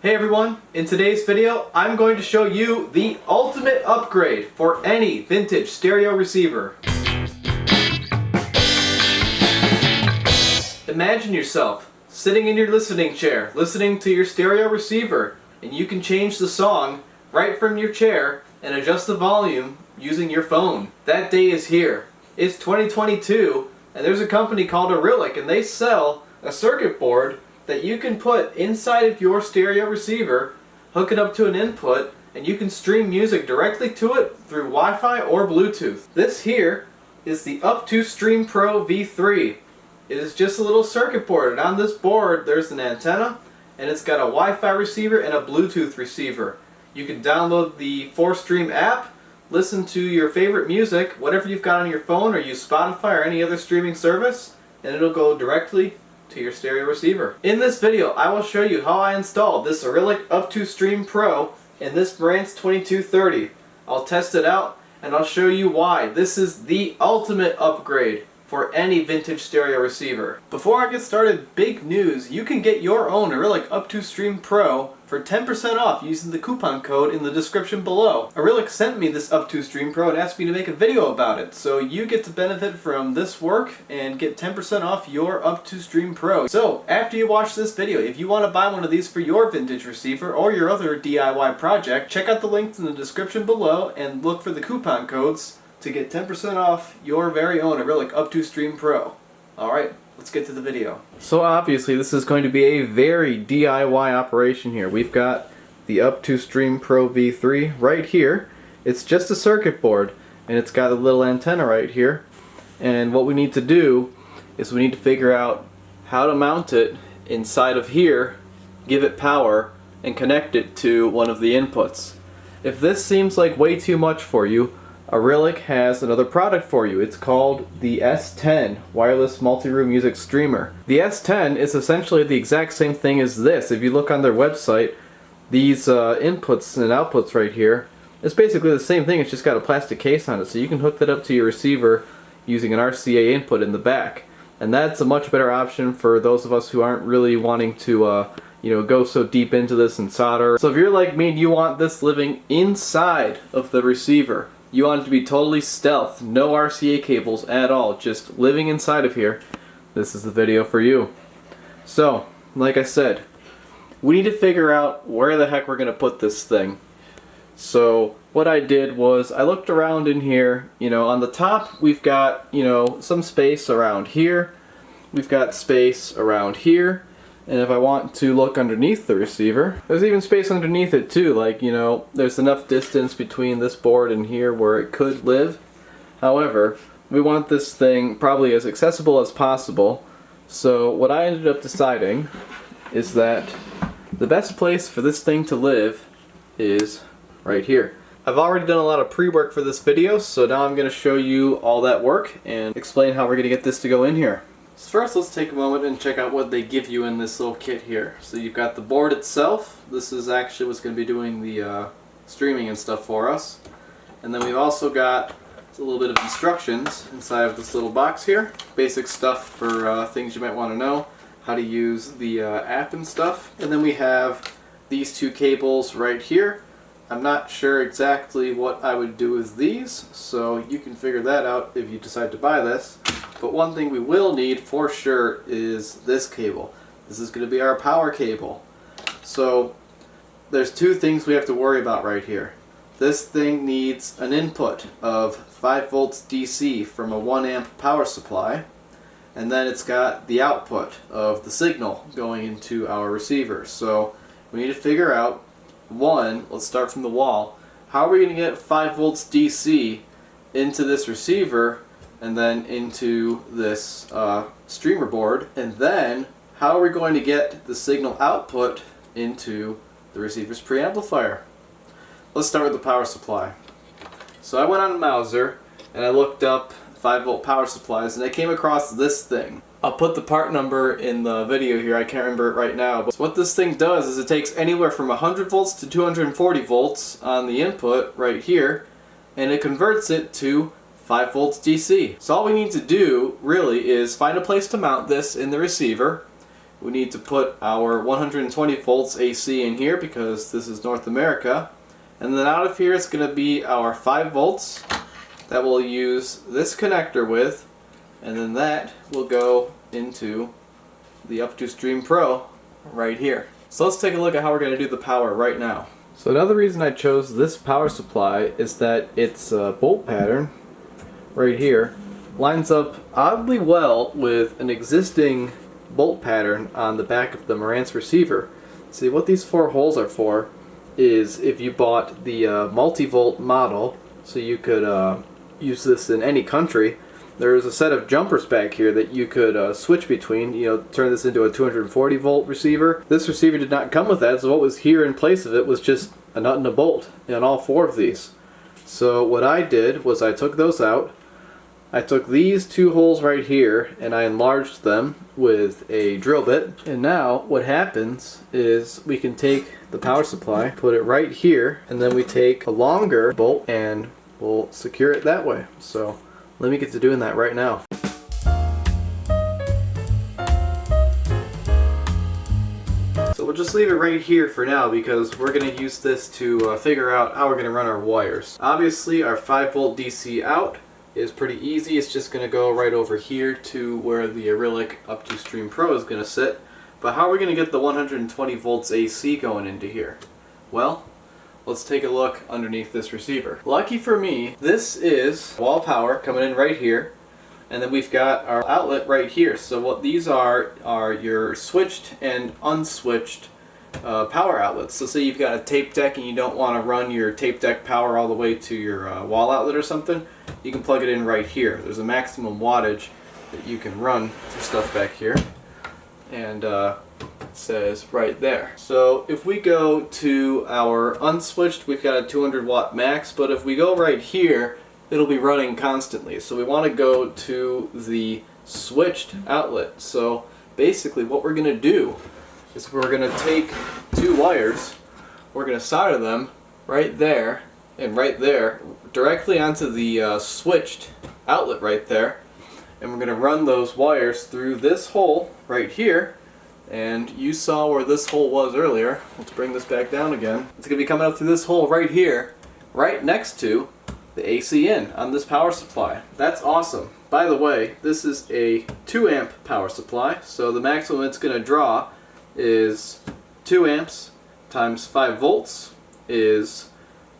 Hey everyone, in today's video I'm going to show you the ultimate upgrade for any vintage stereo receiver. Imagine yourself sitting in your listening chair listening to your stereo receiver, and you can change the song right from your chair and adjust the volume using your phone. That day is here. It's 2022 and there's a company called Arylic, and they sell a circuit board that you can put inside of your stereo receiver, hook it up to an input, and you can stream music directly to it through Wi-Fi or Bluetooth. This here is the Up2Stream Pro V3. It is just a little circuit board, and on this board there's an antenna, and it's got a Wi-Fi receiver and a Bluetooth receiver. You can download the Up2Stream app, listen to your favorite music, whatever you've got on your phone, or use Spotify or any other streaming service, and it'll go directly to your stereo receiver. In this video, I will show you how I installed this Arylic Up2Stream Pro in this Marantz 2230. I'll test it out and I'll show you why this is the ultimate upgrade for any vintage stereo receiver. Before I get started, big news: you can get your own Arylic Up2Stream Pro for 10% off using the coupon code in the description below. Arylic sent me this Up2Stream Pro and asked me to make a video about it, so you get to benefit from this work and get 10% off your Up2Stream Pro. So after you watch this video, if you want to buy one of these for your vintage receiver or your other DIY project, check out the links in the description below and look for the coupon codes to get 10% off your very own Arylic Up2Stream Pro. Alright, let's get to the video. So obviously this is going to be a very DIY operation here. We've got the Up2Stream Pro V3 right here. It's just a circuit board, and it's got a little antenna right here. And what we need to do is we need to figure out how to mount it inside of here, give it power, and connect it to one of the inputs. If this seems like way too much for you, Arylic has another product for you. It's called the S10 Wireless Multi-Room Music Streamer. The S10 is essentially the exact same thing as this. If you look on their website, these inputs and outputs right here, it's basically the same thing. It's just got a plastic case on it, so you can hook that up to your receiver using an RCA input in the back. And that's a much better option for those of us who aren't really wanting to go so deep into this and solder. So if you're like me and you want this living inside of the receiver, you want it to be totally stealth, no RCA cables at all, just living inside of here, this is the video for you. So, like I said, we need to figure out where the heck we're going to put this thing. So what I did was I looked around in here. On the top we've got some space around here, we've got space around here, and if I want to look underneath the receiver, there's even space underneath it too. There's enough distance between this board and here where it could live. However, we want this thing probably as accessible as possible. So what I ended up deciding is that the best place for this thing to live is right here. I've already done a lot of pre-work for this video, so now I'm going to show you all that work and explain how we're going to get this to go in here. So first, let's take a moment and check out what they give you in this little kit here. So you've got the board itself. This is actually what's going to be doing the streaming and stuff for us. And then we've also got a little bit of instructions inside of this little box here. Basic stuff for things you might want to know, how to use the app and stuff. And then we have these two cables right here. I'm not sure exactly what I would do with these, so you can figure that out if you decide to buy this. But one thing we will need for sure is this cable. This is going to be our power cable. So there's two things we have to worry about right here. This thing needs an input of 5 volts DC from a 1 amp power supply, and then it's got the output of the signal going into our receiver. So we need to figure out, one, let's start from the wall, how are we going to get 5 volts DC into this receiver and then into this streamer board, and then how are we going to get the signal output into the receiver's preamplifier? Let's start with the power supply. So I went on Mauser and I looked up 5 volt power supplies, and I came across this thing. I'll put the part number in the video here, I can't remember it right now, but what this thing does is it takes anywhere from 100 volts to 240 volts on the input right here, and it converts it to 5 volts DC. So all we need to do really is find a place to mount this in the receiver, we need to put our 120 volts AC in here because this is North America. And then out of here it's going to be our 5 volts that we'll use this connector with, and then that will go into the Up2Stream Pro right here. So let's take a look at how we're going to do the power right now. So another reason I chose this power supply is that its bolt pattern right here lines up oddly well with an existing bolt pattern on the back of the Marantz receiver. See, what these 4 holes are for is if you bought the multi-volt model, so you could use this in any country. There's a set of jumpers back here that you could switch between, turn this into a 240 volt receiver. This receiver did not come with that, so what was here in place of it was just a nut and a bolt in all 4 of these. So what I did was I took those out. I took these 2 holes right here and I enlarged them with a drill bit. And now what happens is we can take the power supply, put it right here, and then we take a longer bolt and we'll secure it that way. So let me get to doing that right now. So we'll just leave it right here for now because we're going to use this to figure out how we're going to run our wires. Obviously our 5 volt DC out is pretty easy. It's just going to go right over here to where the Arylic Up2Stream Pro is going to sit. But how are we going to get the 120 volts AC going into here? Well, let's take a look underneath this receiver. Lucky for me, this is wall power coming in right here, and then we've got our outlet right here. So what these are your switched and unswitched power outlets. So say you've got a tape deck and you don't want to run your tape deck power all the way to your wall outlet or something, you can plug it in right here. There's a maximum wattage that you can run for stuff back here, and it says right there. So if we go to our unswitched, we've got a 200 watt max, but if we go right here, it'll be running constantly. So we want to go to the switched outlet. So basically what we're going to do is we're going to take 2 wires, we're going to solder them right there and right there directly onto the switched outlet right there, and we're going to run those wires through this hole right here. And you saw where this hole was earlier. Let's bring this back down again. It's going to be coming up through this hole right here, right next to the AC in on this power supply. That's awesome. By the way, this is a 2 amp power supply, so the maximum it's going to draw is 2 amps times 5 volts is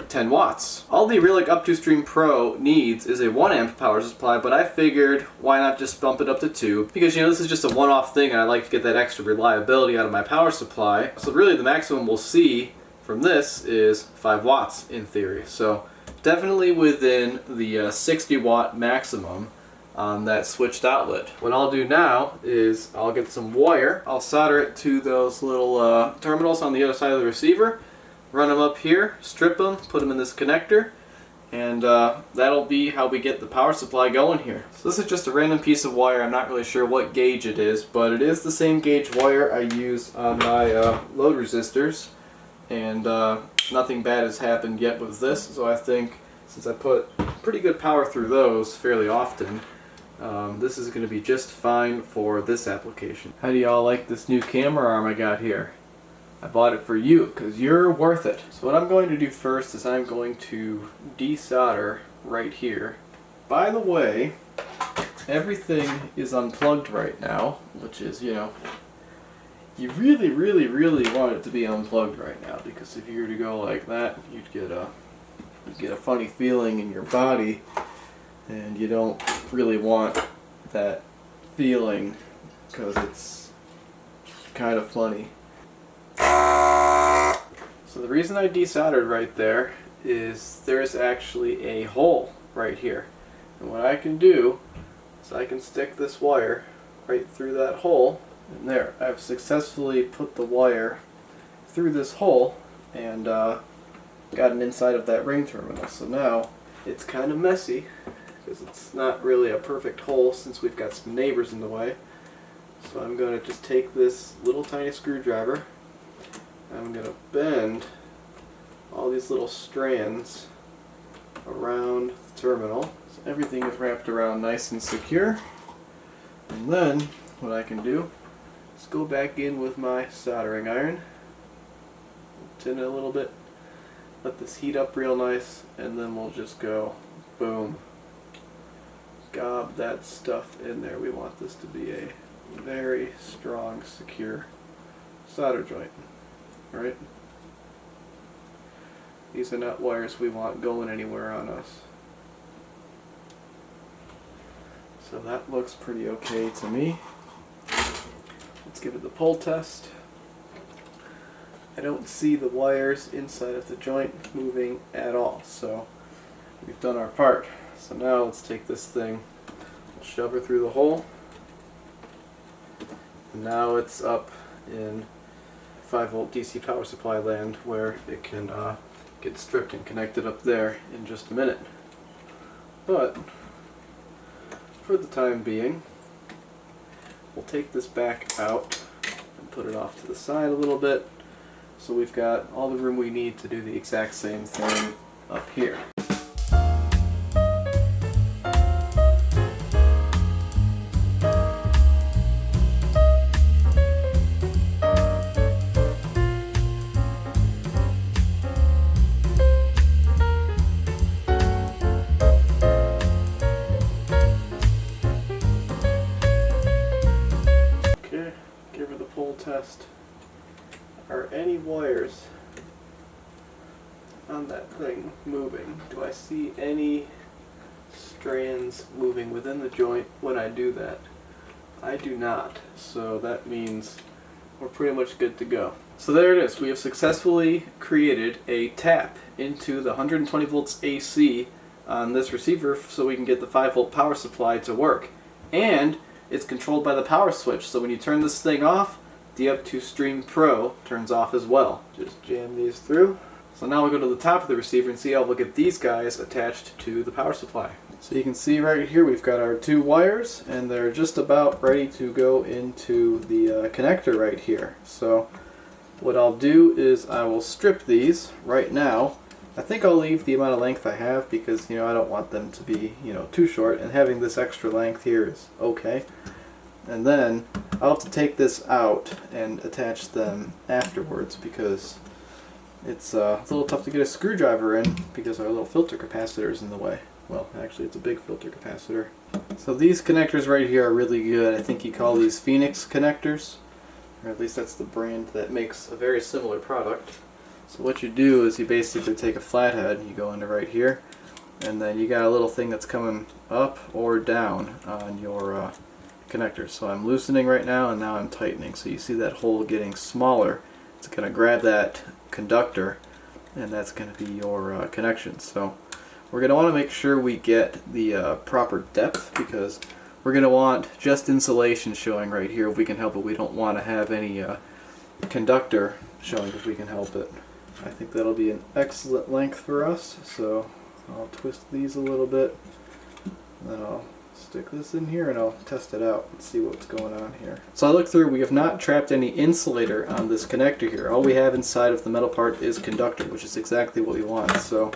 10 watts. All the Arylic Up2Stream Pro needs is a 1 amp power supply, but I figured why not just bump it up to 2, because this is just a one-off thing and I like to get that extra reliability out of my power supply. So really the maximum we'll see from this is 5 watts in theory. So definitely within the 60 watt maximum on that switched outlet. What I'll do now is I'll get some wire, I'll solder it to those little terminals on the other side of the receiver, run them up here, strip them, put them in this connector, and that'll be how we get the power supply going here. So this is just a random piece of wire. I'm not really sure what gauge it is, but it is the same gauge wire I use on my load resistors, and nothing bad has happened yet with this, so I think since I put pretty good power through those fairly often, this is going to be just fine for this application. How do y'all like this new camera arm I got here? I bought it for you because you're worth it. So what I'm going to do first is I'm going to desolder right here. By the way, everything is unplugged right now, which is, you really want it to be unplugged right now, because if you were to go like that, you'd get a funny feeling in your body, and you don't really want that feeling because it's kind of funny. So the reason I desoldered right there is there's actually a hole right here, and what I can do is I can stick this wire right through that hole, and there, I've successfully put the wire through this hole and gotten inside of that ring terminal. So now it's kind of messy because it's not really a perfect hole since we've got some neighbors in the way. So I'm going to just take this little tiny screwdriver, I'm going to bend all these little strands around the terminal so everything is wrapped around nice and secure. And then what I can do Let's go back in with my soldering iron. Tin it a little bit. Let this heat up real nice, and then we'll just go boom. Gob that stuff in there. We want this to be a very strong, secure solder joint. Right? These are not wires we want going anywhere on us. So that looks pretty okay to me. Let's give it the pull test. I don't see the wires inside of the joint moving at all, so we've done our part. So now let's take this thing, shove her through the hole, and now it's up in 5-volt DC power supply land where it can get stripped and connected up there in just a minute. But for the time being, we'll take this back out and put it off to the side a little bit, so we've got all the room we need to do the exact same thing up here. Okay, give her the pull test. Are any wires on that thing moving? Do I see any strands moving within the joint when I do that? I do not, so that means we're pretty much good to go. So there it is. We have successfully created a tap into the 120 volts AC on this receiver so we can get the 5-volt power supply to work. And it's controlled by the power switch, so when you turn this thing off, the Up2Stream Pro turns off as well. Just jam these through. So now we'll go to the top of the receiver and see how we'll get these guys attached to the power supply. So you can see right here we've got our 2 wires, and they're just about ready to go into the connector right here. So what I'll do is I will strip these right now. I think I'll leave the amount of length I have because I don't want them to be too short, and having this extra length here is okay. And then I'll have to take this out and attach them afterwards because it's a little tough to get a screwdriver in because our little filter capacitor is in the way. Well, actually it's a big filter capacitor. So these connectors right here are really good. I think you call these Phoenix connectors, or at least that's the brand that makes a very similar product. So what you do is you basically take a flathead, you go into right here, and then you got a little thing that's coming up or down on your connector. So I'm loosening right now, and now I'm tightening. So you see that hole getting smaller. It's going to grab that conductor, and that's going to be your connection. So we're going to want to make sure we get the proper depth because we're going to want just insulation showing right here if we can help it. We don't want to have any conductor showing if we can help it. I think that'll be an excellent length for us. So I'll twist these a little bit, and then I'll stick this in here and I'll test it out and see what's going on here. So I looked through, we have not trapped any insulator on this connector here. All we have inside of the metal part is conductor, which is exactly what we want. So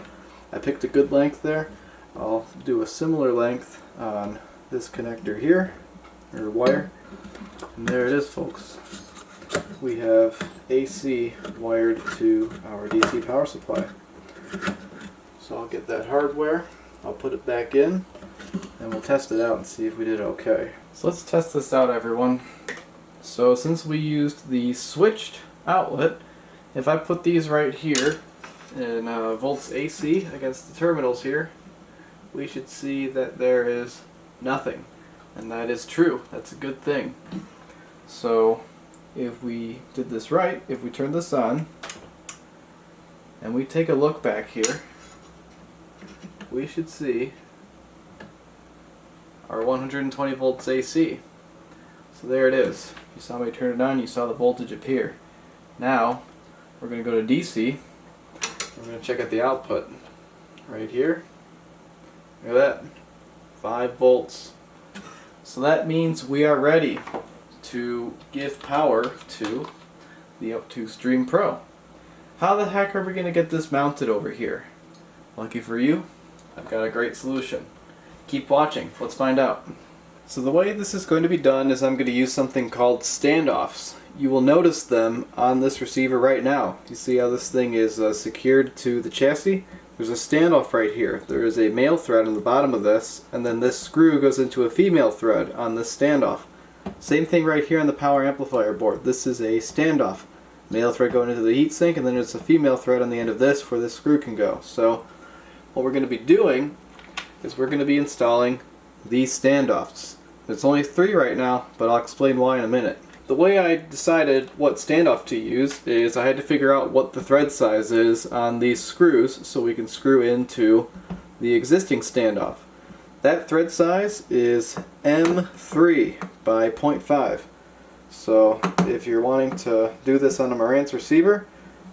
I picked a good length there. I'll do a similar length on this connector here, or wire. And there it is, folks. We have AC wired to our DC power supply. So I'll get that hardware, I'll put it back in, and we'll test it out and see if we did okay. So let's test this out, everyone. So since we used the switched outlet, if I put these right here in volts AC against the terminals here, we should see that there is nothing. And that is true. That's a good thing. So if we did this right, if we turn this on, and we take a look back here, we should see our 120 volts AC. So there it is. You saw me turn it on, you saw the voltage appear. Now we're going to go to DC. We're going to check out the output right here. Look at that, 5 volts. So that means we are ready to give power to the Up2Stream Pro. How the heck are we going to get this mounted over here? Lucky for you, I've got a great solution. Keep watching, let's find out. So the way this is going to be done is I'm going to use something called standoffs. You will notice them on this receiver right now. You see how this thing is secured to the chassis? There's a standoff right here. There is a male thread on the bottom of this, and then this screw goes into a female thread on this standoff. Same thing right here on the power amplifier board. This is a standoff. Male thread going into the heatsink, and then there's a female thread on the end of this where this screw can go. So what we're going to be doing is we're going to be installing these standoffs. There's only 3 right now, but I'll explain why in a minute. The way I decided what standoff to use is I had to figure out what the thread size is on these screws so we can screw into the existing standoff. That thread size is M3 by 0.5. So if you're wanting to do this on a Marantz receiver,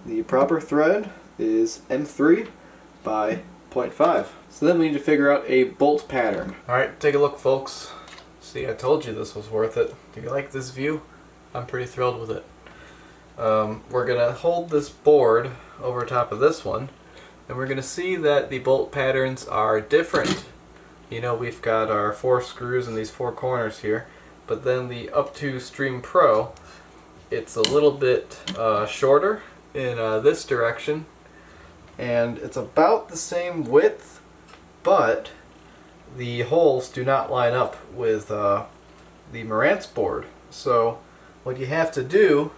the proper thread is M3 by 0.5. So then we need to figure out a bolt pattern. Alright, take a look, folks. See, I told you this was worth it. Do you like this view? I'm pretty thrilled with it. We're going to hold this board over top of this one, and we're going to see that the bolt patterns are different. You know, we've got our 4 screws in these 4 corners here, but then the Up2Stream Pro, it's a little bit shorter in this direction, and it's about the same width, but the holes do not line up with the Marantz board. So what you have to do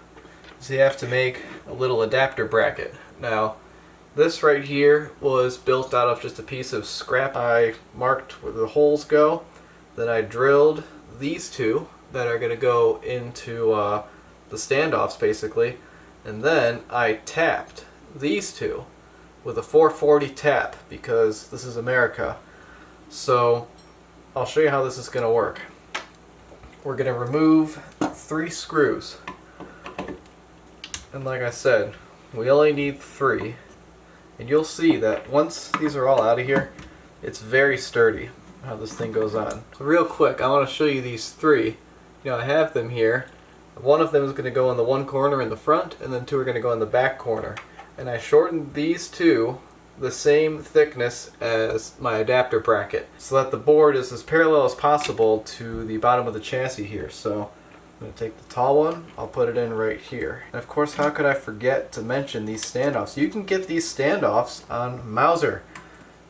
is you have to make a little adapter bracket. Now, this right here was built out of just a piece of scrap. I marked where the holes go, then I drilled these 2 that are going to go into the standoffs basically, and then I tapped these 2 with a 440 tap because this is America. So I'll show you how this is going to work. We're going to remove 3 screws, and like I said, we only need 3, and you'll see that once these are all out of here, it's very sturdy how this thing goes on. So real quick, I want to show you these 3. You know, I have them here. One of them is going to go in the one corner in the front, and then 2 are going to go in the back corner, and I shortened these 2 the same thickness as my adapter bracket so that the board is as parallel as possible to the bottom of the chassis here. So I'm going to take the tall one, I'll put it in right here. And of course, how could I forget to mention these standoffs? You can get these standoffs on Mauser.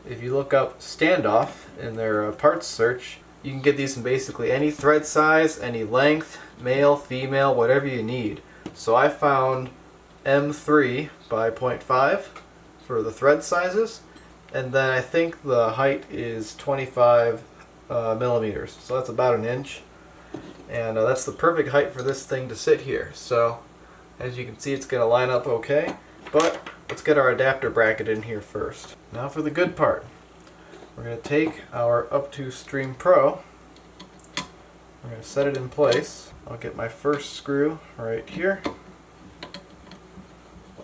If you look up standoff in their parts search, you can get these in basically any thread size, any length, male, female, whatever you need. So I found M3 by 0.5 for the thread sizes, and then I think the height is 25 millimeters, so that's about 1 inch, and that's the perfect height for this thing to sit here. So as you can see, it's going to line up okay, but let's get our adapter bracket in here first. Now for the good part. We're going to take our Up2Stream Pro, we're going to set it in place. I'll get my first screw right here,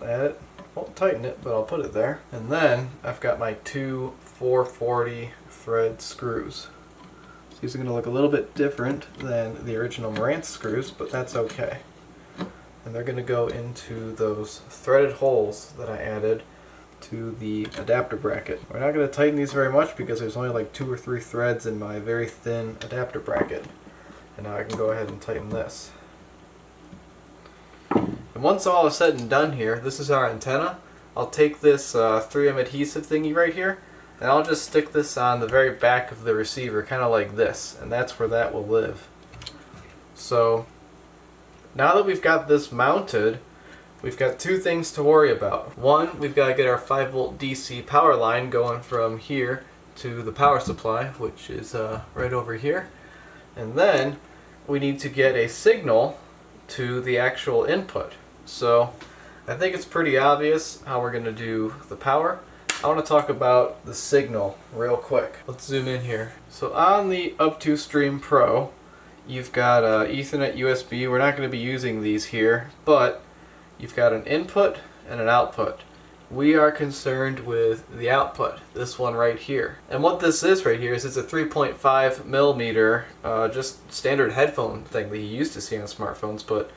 I'll add it. Won't tighten it, but I'll put it there. And then I've got my 2 440 thread screws. So these are going to look a little bit different than the original Marantz screws, but that's okay. And they're going to go into those threaded holes that I added to the adapter bracket. We're not going to tighten these very much because there's only like 2 or 3 threads in my very thin adapter bracket. And now I can go ahead and tighten this. And once all is said and done here, this is our antenna. I'll take this 3M adhesive thingy right here, and I'll just stick this on the very back of the receiver, kind of like this, and that's where that will live. So now that we've got this mounted, we've got 2 things to worry about. One, we've got to get our 5-volt DC power line going from here to the power supply, which is right over here. And then we need to get a signal to the actual input. So I think it's pretty obvious how we're going to do the power. I want to talk about the signal real quick. Let's zoom in here. So on the Up2Stream Pro, you've got Ethernet USB. We're not going to be using these here, but you've got an input and an output. We are concerned with the output, this one right here. And what this is right here is it's a 3.5 millimeter just standard headphone thing that you used to see on smartphones, but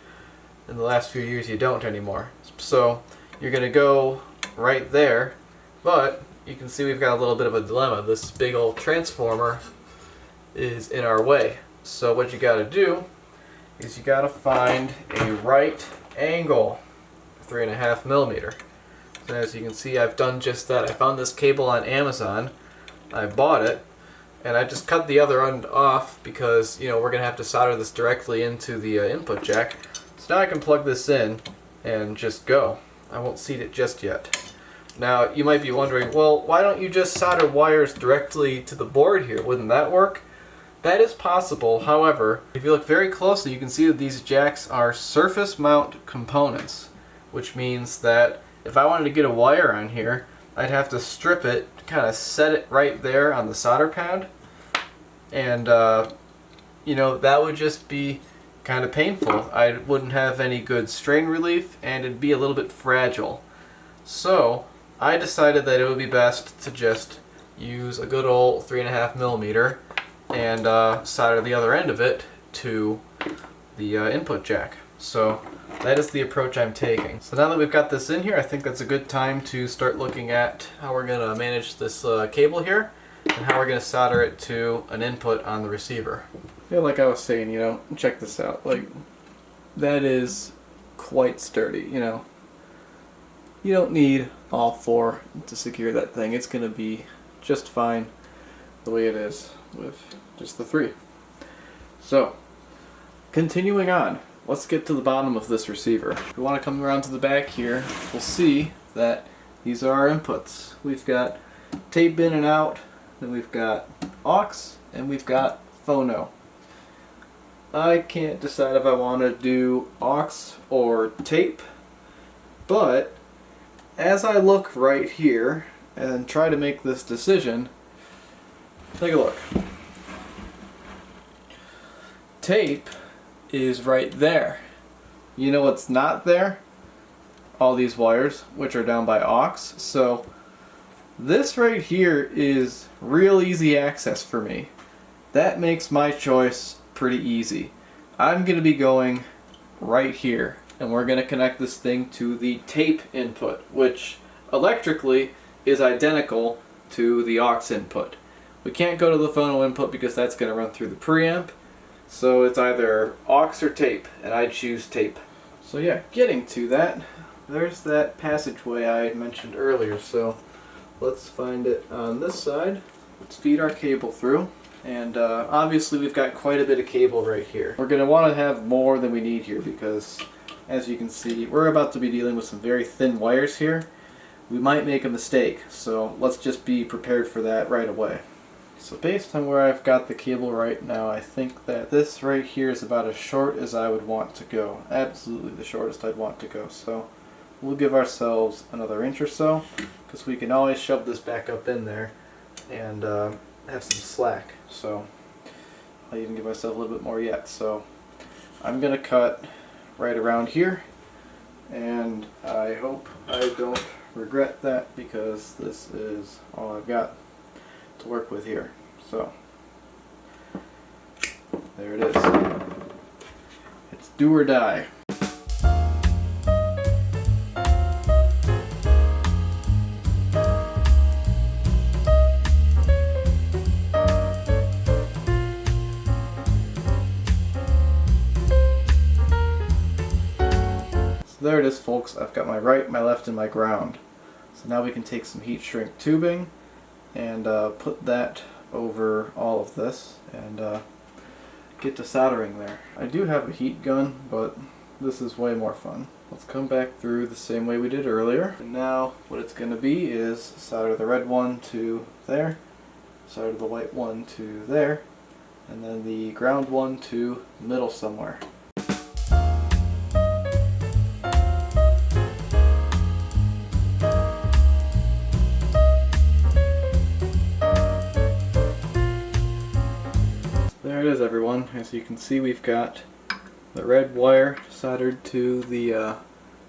in the last few years you don't anymore. So you're going to go right there, but you can see we've got a little bit of a dilemma. This big old transformer is in our way. So what you got to do is you got to find a right angle, 3.5 millimeter. So as you can see, I've done just that. I found this cable on Amazon. I bought it, and I just cut the other end off because, you know, we're going to have to solder this directly into the input jack. So now I can plug this in and just go. I won't seat it just yet. Now you might be wondering, well, why don't you just solder wires directly to the board here? Wouldn't that work? That is possible. However, if you look very closely, you can see that these jacks are surface mount components, which means that if I wanted to get a wire on here, I'd have to strip it, kind of set it right there on the solder pad, and you know, that would just be kind of painful. I wouldn't have any good strain relief, and it'd be a little bit fragile. So I decided that it would be best to just use a good old 3.5 millimeter and solder the other end of it to the input jack. So that is the approach I'm taking. So now that we've got this in here, I think that's a good time to start looking at how we're going to manage this cable here and how we're going to solder it to an input on the receiver. Yeah, like I was saying, you know, check this out. Like, that is quite sturdy, you know. You don't need all four to secure that thing. It's going to be just fine the way it is with just the three. So, continuing on, let's get to the bottom of this receiver. If we want to come around to the back here, we'll see that these are our inputs. We've got tape in and out, then we've got aux, and we've got phono. I can't decide if I want to do aux or tape, but as I look right here and try to make this decision, take a look. Tape is right there. You know what's not there? All these wires, which are down by aux. So this right here is real easy access for me. That makes my choice pretty easy. I'm going to be going right here, and we're going to connect this thing to the tape input, which electrically is identical to the aux input. We can't go to the phono input because that's going to run through the preamp. So it's either aux or tape, and I choose tape. So yeah, getting to that, there's that passageway I mentioned earlier. So let's find it on this side. Let's feed our cable through, and obviously we've got quite a bit of cable right here. We're going to want to have more than we need here because, as you can see, we're about to be dealing with some very thin wires here. We might make a mistake, so let's just be prepared for that right away. So based on where I've got the cable right now, I think that this right here is about as short as I would want to go. Absolutely the shortest I'd want to go. So we'll give ourselves another inch or so, because we can always shove this back up in there and have some slack. So I'll even give myself a little bit more yet. So I'm going to cut right around here, and I hope I don't regret that because this is all I've got to work with here. So there it is. It's do or die. So there it is, folks. I've got my right, my left, and my ground. So now we can take some heat shrink tubing and put that over all of this and get to soldering there. I do have a heat gun, but this is way more fun. Let's come back through the same way we did earlier. And now what it's going to be is solder the red one to there, solder the white one to there, and then the ground one to the middle somewhere. There it is, everyone. As you can see, we've got the red wire soldered to the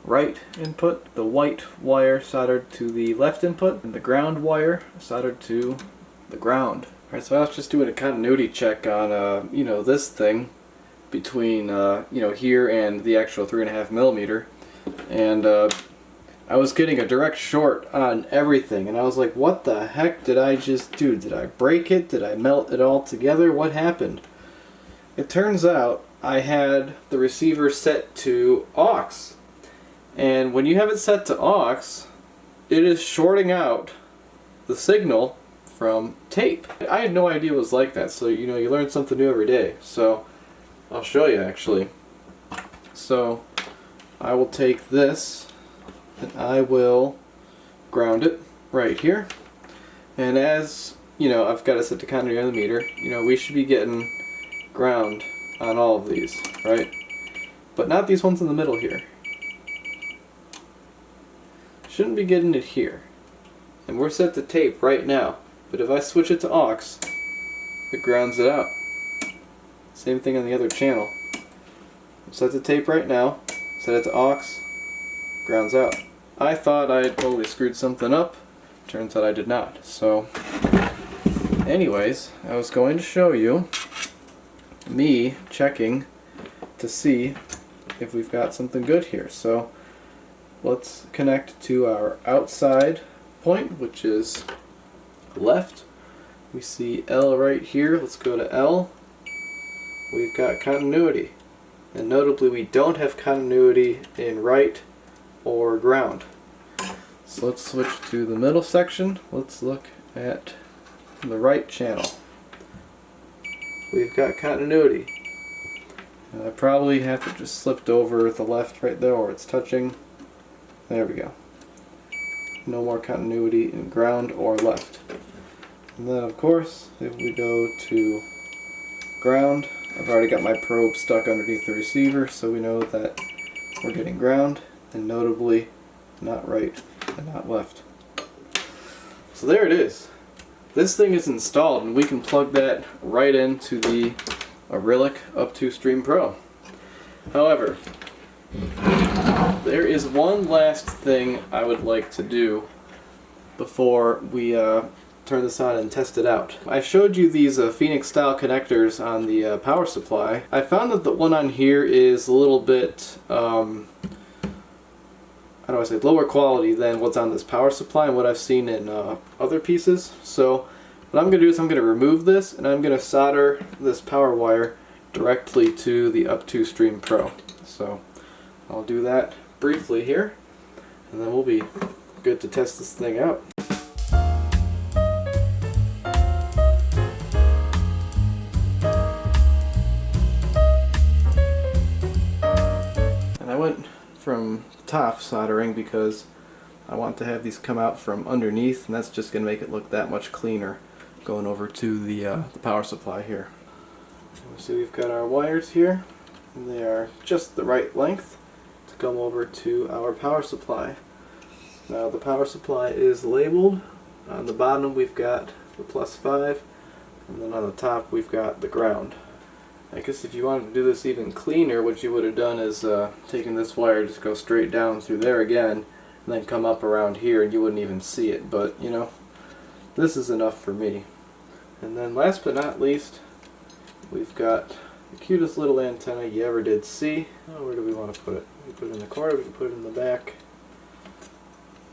right input, the white wire soldered to the left input, and the ground wire soldered to the ground. Alright, so I was just doing a continuity check on you know, this thing between you know, here and the actual 3.5 millimeter, and I was getting a direct short on everything, and I was like, what the heck did I just do? Did I break it? Did I melt it all together? What happened? It turns out I had the receiver set to aux, and when you have it set to aux, it is shorting out the signal from tape. I had no idea it was like that, so you know, you learn something new every day. So I'll show you actually. So I will take this and I will ground it right here, and as you know, I've got it set to continuity on the meter. You know, we should be getting ground on all of these, right? But not these ones in the middle here. Shouldn't be getting it here. And we're set to tape right now. But if I switch it to aux, it grounds it out. Same thing on the other channel. I'm set to tape right now, set it to aux, grounds out. I thought I had totally screwed something up. Turns out I did not. So anyways, I was going to show you me checking to see if we've got something good here. So let's connect to our outside point, which is left. We see L right here. Let's go to L. We've got continuity. And notably, we don't have continuity in right or ground. So let's switch to the middle section. Let's look at the right channel. We've got continuity. And I probably have to just slipped over the left right there, or it's touching. There we go. No more continuity in ground or left. And then of course, if we go to ground, I've already got my probe stuck underneath the receiver, so we know that we're getting ground, and notably not right and not left. So there it is. This thing is installed, and we can plug that right into the Acrylic Up2Stream Pro. However, there is one last thing I would like to do before we turn this on and test it out. I showed you these Phoenix style connectors on the power supply. I found that the one on here is a little bit how do I say, lower quality than what's on this power supply and what I've seen in other pieces. So what I'm going to do is I'm going to remove this, and I'm going to solder this power wire directly to the Up2Stream Pro. So I'll do that briefly here, and then we'll be good to test this thing out. And I went from top soldering because I want to have these come out from underneath, and that's just going to make it look that much cleaner going over to the power supply here. So we've got our wires here, and they are just the right length to come over to our power supply. Now the power supply is labeled. On the bottom we've got the +5, and then on the top we've got the ground. I guess if you wanted to do this even cleaner, what you would have done is taken this wire, just go straight down through there again, and then come up around here, and you wouldn't even see it. But you know, this is enough for me. And then last but not least, we've got the cutest little antenna you ever did see. Oh, where do we want to put it? We can put it in the corner, we can put it in the back.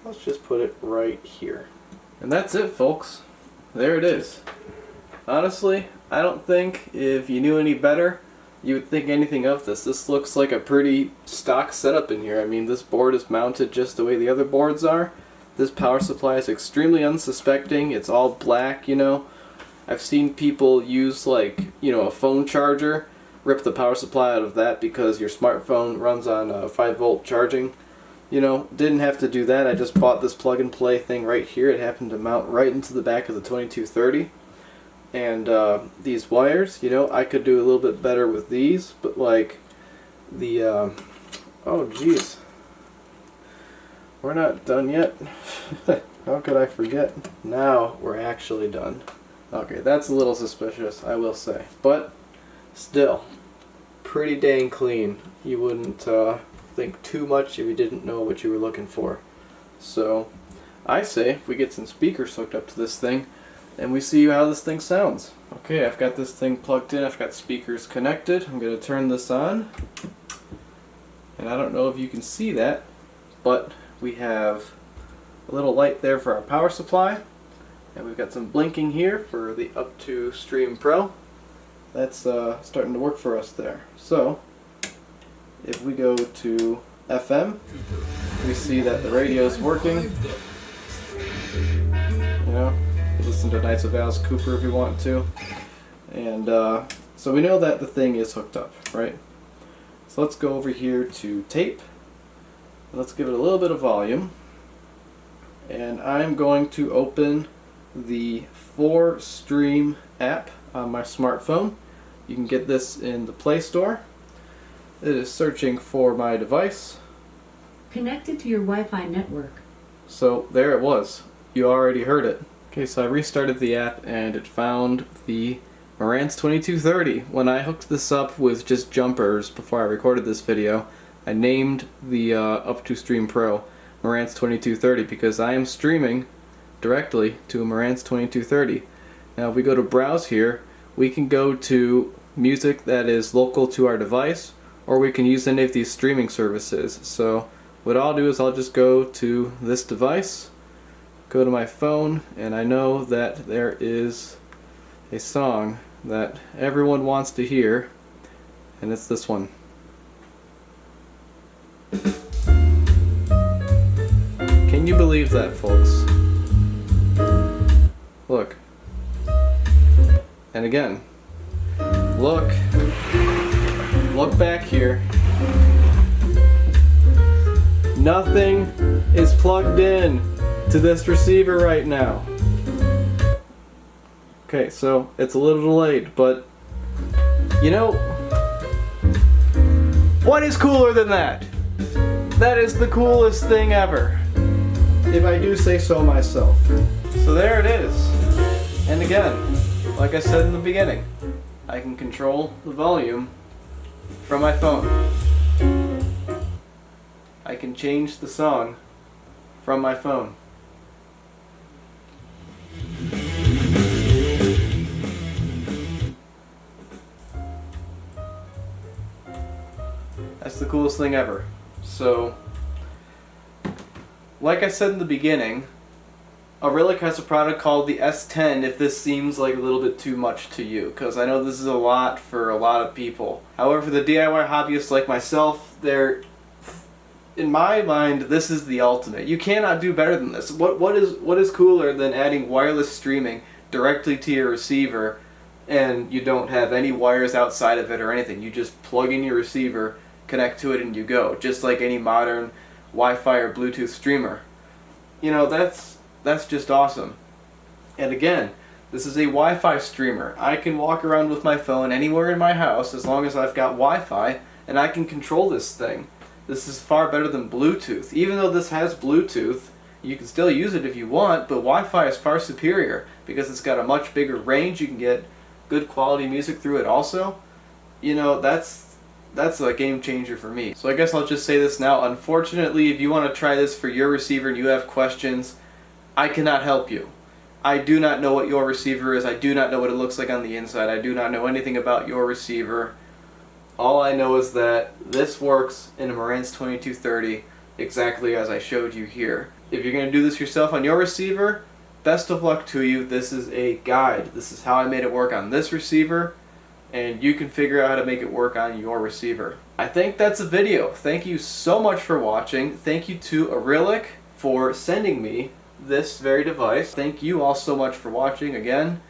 Let's just put it right here. And that's it, folks. There it is. Honestly, I don't think if you knew any better, you would think anything of this. This looks like a pretty stock setup in here. I mean, this board is mounted just the way the other boards are. This power supply is extremely unsuspecting. It's all black, you know. I've seen people use, like, you know, a phone charger, rip the power supply out of that because your smartphone runs on 5-volt charging. You know, didn't have to do that. I just bought this plug and play thing right here. It happened to mount right into the back of the 2230. And these wires, you know, I could do a little bit better with these, but like the, oh geez, we're not done yet. How could I forget? Now we're actually done. Okay, that's a little suspicious, I will say, but still, pretty dang clean. You wouldn't think too much if you didn't know what you were looking for. So, I say we get some speakers hooked up to this thing, and we see how this thing sounds. Okay, I've got this thing plugged in, I've got speakers connected. I'm going to turn this on, and I don't know if you can see that, but we have a little light there for our power supply, and we've got some blinking here for the Up2Stream Pro, that's starting to work for us there. So if we go to FM, we see that the radio is working. You know, listen to Knights of Alice Cooper if you want to. And so we know that the thing is hooked up, right? So let's go over here to tape. Let's give it a little bit of volume. And I'm going to open the Up2Stream app on my smartphone. You can get this in the Play Store. It is searching for my device. Connected to your Wi-Fi network. So there it was. You already heard it. Okay, so I restarted the app and it found the Marantz 2230. When I hooked this up with just jumpers before I recorded this video, I named the Up2Stream Pro Marantz 2230 because I am streaming directly to a Marantz 2230. Now if we go to browse here, we can go to music that is local to our device, or we can use any of these streaming services. So what I'll do is I'll just go to this device, go to my phone, and I know that there is a song that everyone wants to hear, and it's this one. Can you believe that, folks? Look. And again, look back here. Nothing is plugged in to this receiver right now. Okay, so it's a little delayed, but you know, what is cooler than that? That is the coolest thing ever, if I do say so myself. So there it is. And again, like I said in the beginning, I can control the volume from my phone. I can change the song from my phone. That's the coolest thing ever. So, like I said in the beginning, Aureolic has a product called the S10 if this seems like a little bit too much to you, because I know this is a lot for a lot of people. However, for the DIY hobbyists like myself, in my mind, this is the ultimate. You cannot do better than this. What is cooler than adding wireless streaming directly to your receiver, and you don't have any wires outside of it or anything? You just plug in your receiver, connect to it, and you go, just like any modern Wi-Fi or Bluetooth streamer. You know, that's just awesome. And again, this is a Wi-Fi streamer. I can walk around with my phone anywhere in my house as long as I've got Wi-Fi, and I can control this thing. This is far better than Bluetooth. Even though this has Bluetooth, you can still use it if you want, but Wi-Fi is far superior because it's got a much bigger range. You can get good quality music through it also. You know, that's a game changer for me. So I guess I'll just say this now. Unfortunately, if you want to try this for your receiver and you have questions, I cannot help you. I do not know what your receiver is. I do not know what it looks like on the inside. I do not know anything about your receiver. All I know is that this works in a Marantz 2230 exactly as I showed you here. If you're going to do this yourself on your receiver, best of luck to you. This is a guide. This is how I made it work on this receiver, and you can figure out how to make it work on your receiver. I think that's a video. Thank you so much for watching. Thank you to Aureolic for sending me this very device. Thank you all so much for watching again.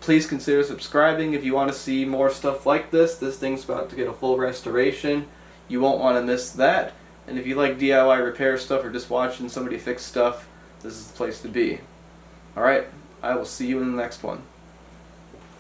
Please consider subscribing if you want to see more stuff like this. This thing's about to get a full restoration. You won't want to miss that. And if you like DIY repair stuff or just watching somebody fix stuff, this is the place to be. Alright, I will see you in the next one.